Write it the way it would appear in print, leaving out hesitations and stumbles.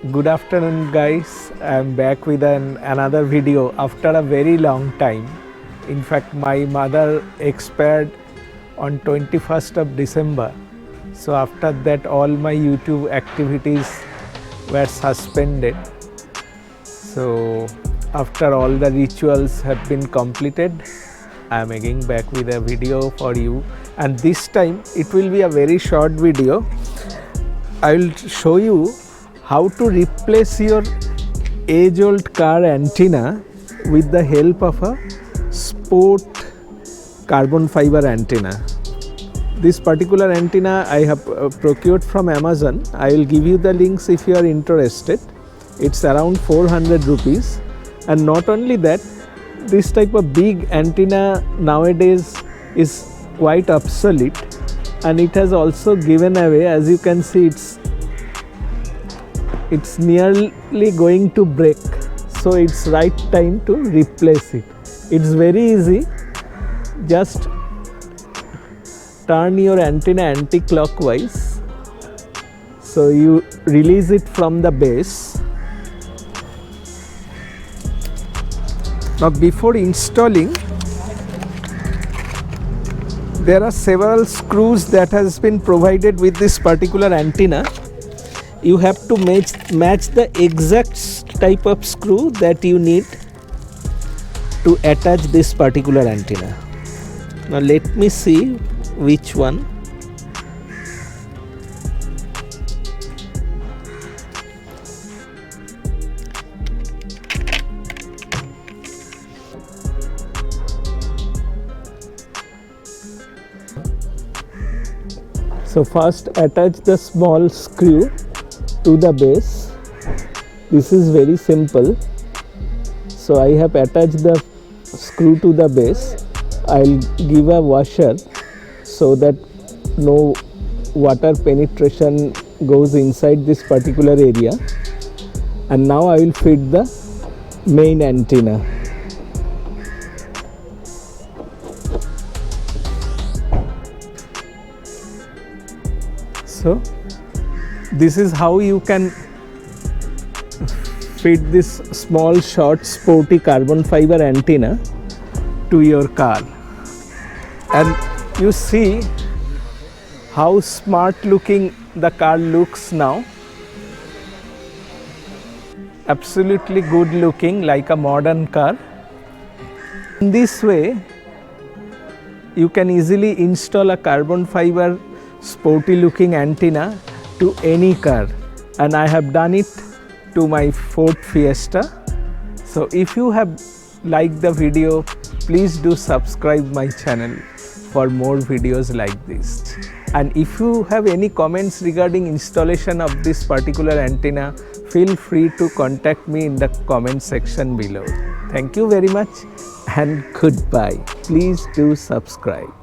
Good afternoon guys, I am back with another video after a very long time. In fact, my mother expired on 21st of December. So after that all my YouTube activities were suspended. So after all the rituals have been completed, I am again back with a video for you, and this time it will be a very short video. I will show you how to replace your age-old car antenna with the help of a sport carbon fiber antenna. This particular antenna I have procured from Amazon. I will give you the links if you are interested. It's around 400 rupees, and not only that, this type of big antenna nowadays is quite obsolete, and it has also given away. As you can see, it's nearly going to break, so it's right time to replace it. It's very easy. Just turn your antenna anti-clockwise, so you release it from the base. Now before installing, there are several screws that has been provided with this particular antenna. You have to match the exact type of screw that you need to attach this particular antenna. Now let me see which one. So first attach the small screw to the base. This is very simple. So I have attached the screw to the base. I'll give a washer so that no water penetration goes inside this particular area. And now I will fit the main antenna. So this is how you can fit this small short sporty carbon fiber antenna to your car. And you see how smart looking the car looks now. Absolutely good looking, like a modern car. In this way, you can easily install a carbon fiber sporty looking antenna to any car, and I have done it to my Ford Fiesta. So if you have liked the video, please do subscribe my channel for more videos like this. And if you have any comments regarding installation of this particular antenna, feel free to contact me in the comment section below. Thank you very much and goodbye. Please do subscribe.